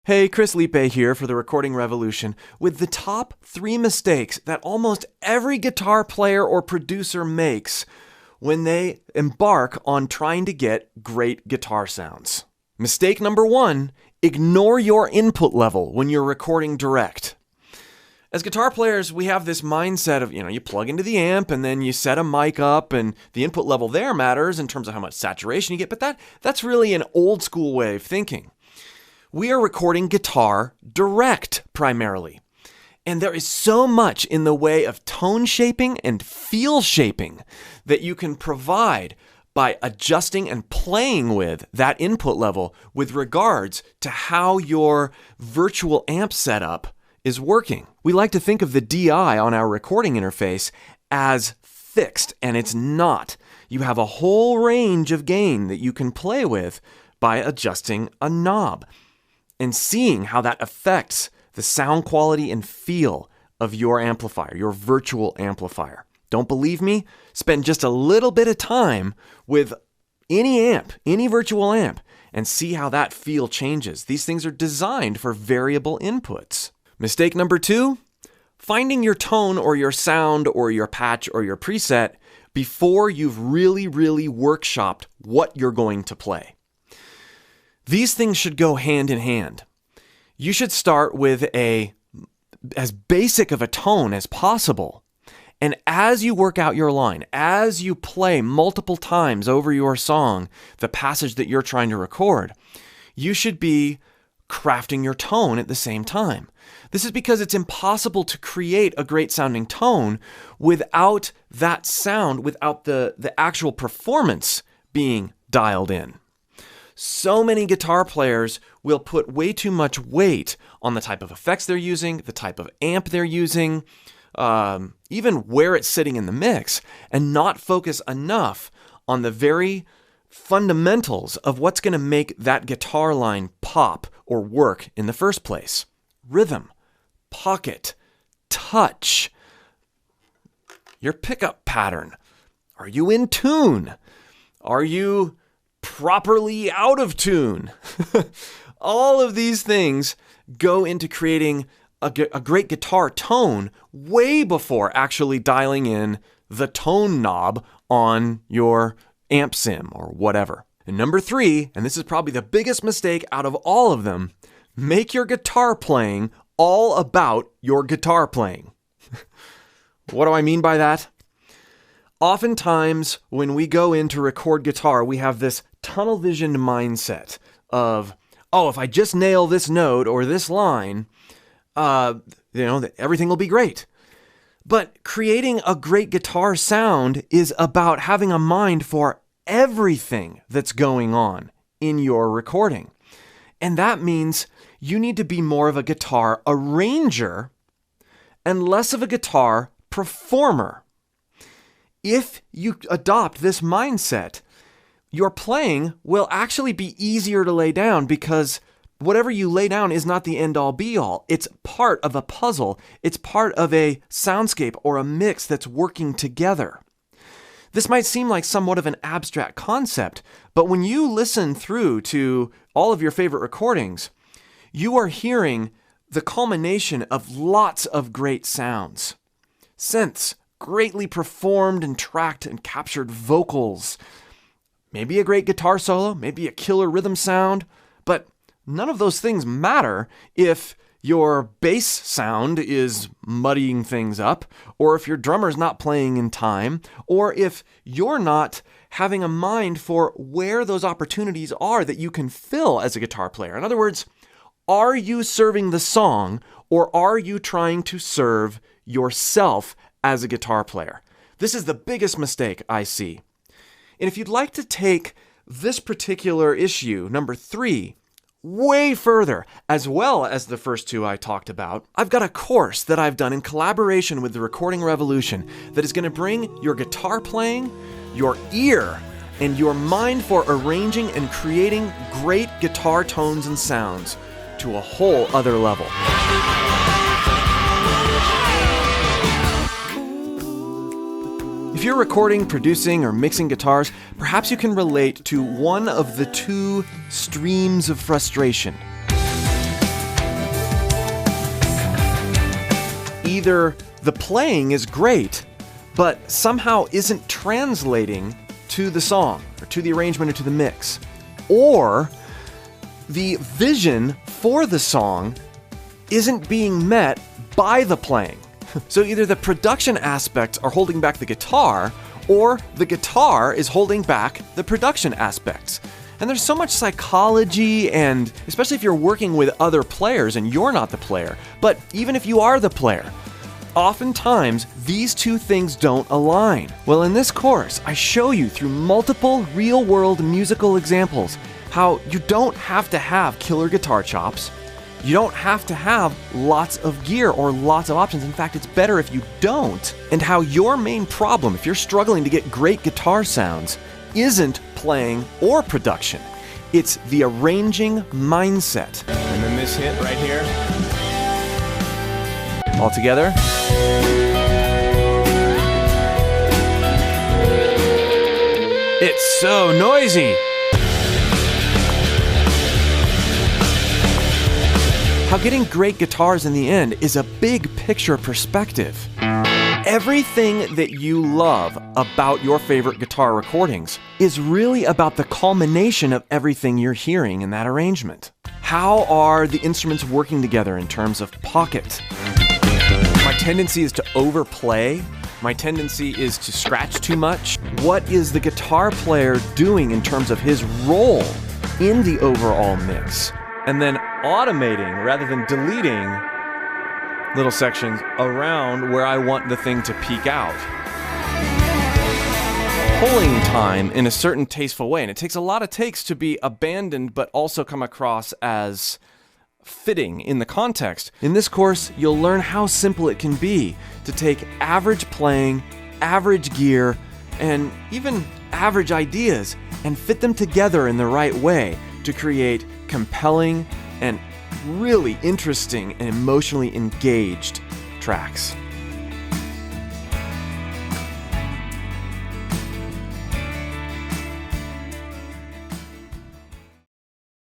Hey, Chris Liepe here for the Recording Revolution with the top 3 mistakes that almost every guitar player or producer makes when they embark on trying to get great guitar sounds. Mistake number 1, ignore your input level when you're recording direct. As guitar players, we have this mindset of, you plug into the amp and then you set a mic up and the input level there matters in terms of how much saturation you get, but that's really an old school way of thinking. We are recording guitar direct primarily. And there is so much in the way of tone shaping and feel shaping that you can provide by adjusting and playing with that input level with regards to how your virtual amp setup is working. We like to think of the DI on our recording interface as fixed, and it's not. You have a whole range of gain that you can play with by adjusting a knob and seeing how that affects the sound quality and feel of your amplifier, your virtual amplifier. Don't believe me? Spend just a little bit of time with any amp, any virtual amp, and see how that feel changes. These things are designed for variable inputs. Mistake number 2, finding your tone or your sound or your patch or your preset before you've really workshopped what you're going to play. These things should go hand in hand. You should start with as basic of a tone as possible. And as you work out your line, as you play multiple times over your song, the passage that you're trying to record, you should be crafting your tone at the same time. This is because it's impossible to create a great sounding tone without that sound, without the actual performance being dialed in. So many guitar players will put way too much weight on the type of effects they're using, the type of amp they're using, even where it's sitting in the mix, and not focus enough on the very fundamentals of what's going to make that guitar line pop or work in the first place. Rhythm, pocket, touch, your pickup pattern. Are you in tune? Are you properly out of tune? All of these things go into creating a great guitar tone way before actually dialing in the tone knob on your amp sim or whatever. And number 3, and this is probably the biggest mistake out of all of them, make your guitar playing all about your guitar playing. What do I mean by that? Oftentimes, when we go in to record guitar, we have this tunnel visioned mindset of, if I just nail this note or this line, everything will be great. But creating a great guitar sound is about having a mind for everything that's going on in your recording. And that means you need to be more of a guitar arranger and less of a guitar performer. If you adopt this mindset, your playing will actually be easier to lay down because whatever you lay down is not the end-all be-all. It's part of a puzzle. It's part of a soundscape or a mix that's working together. This might seem like somewhat of an abstract concept, but when you listen through to all of your favorite recordings, you are hearing the culmination of lots of great sounds. Synths, greatly performed and tracked and captured vocals, maybe a great guitar solo, maybe a killer rhythm sound, but none of those things matter if your bass sound is muddying things up, or if your drummer's not playing in time, or if you're not having a mind for where those opportunities are that you can fill as a guitar player. In other words, are you serving the song, or are you trying to serve yourself as a guitar player? This is the biggest mistake I see. And if you'd like to take this particular issue, number 3, way further, as well as the first 2 I talked about, I've got a course that I've done in collaboration with the Recording Revolution that is going to bring your guitar playing, your ear, and your mind for arranging and creating great guitar tones and sounds to a whole other level. If you're recording, producing, or mixing guitars, perhaps you can relate to one of the 2 streams of frustration. either the playing is great, but somehow isn't translating to the song, or to the arrangement, or to the mix, or the vision for the song isn't being met by the playing. So either the production aspects are holding back the guitar, or the guitar is holding back the production aspects. And there's so much psychology, and especially if you're working with other players and you're not the player, but even if you are the player, oftentimes these two things don't align. Well, in this course, I show you through multiple real-world musical examples how you don't have to have killer guitar chops. You don't have to have lots of gear or lots of options. In fact, it's better if you don't. And how your main problem, if you're struggling to get great guitar sounds, isn't playing or production. It's the arranging mindset. And then this hit right here. All together. It's so noisy. How getting great guitars in the end is a big picture perspective. Everything that you love about your favorite guitar recordings is really about the culmination of everything you're hearing in that arrangement. How are the instruments working together in terms of pocket? My tendency is to overplay. My tendency is to scratch too much. What is the guitar player doing in terms of his role in the overall mix? And then automating rather than deleting little sections around where I want the thing to peak out. Pulling time in a certain tasteful way, and it takes a lot of takes to be abandoned but also come across as fitting in the context. In this course, you'll learn how simple it can be to take average playing, average gear, and even average ideas and fit them together in the right way to create compelling and really interesting and emotionally engaged tracks.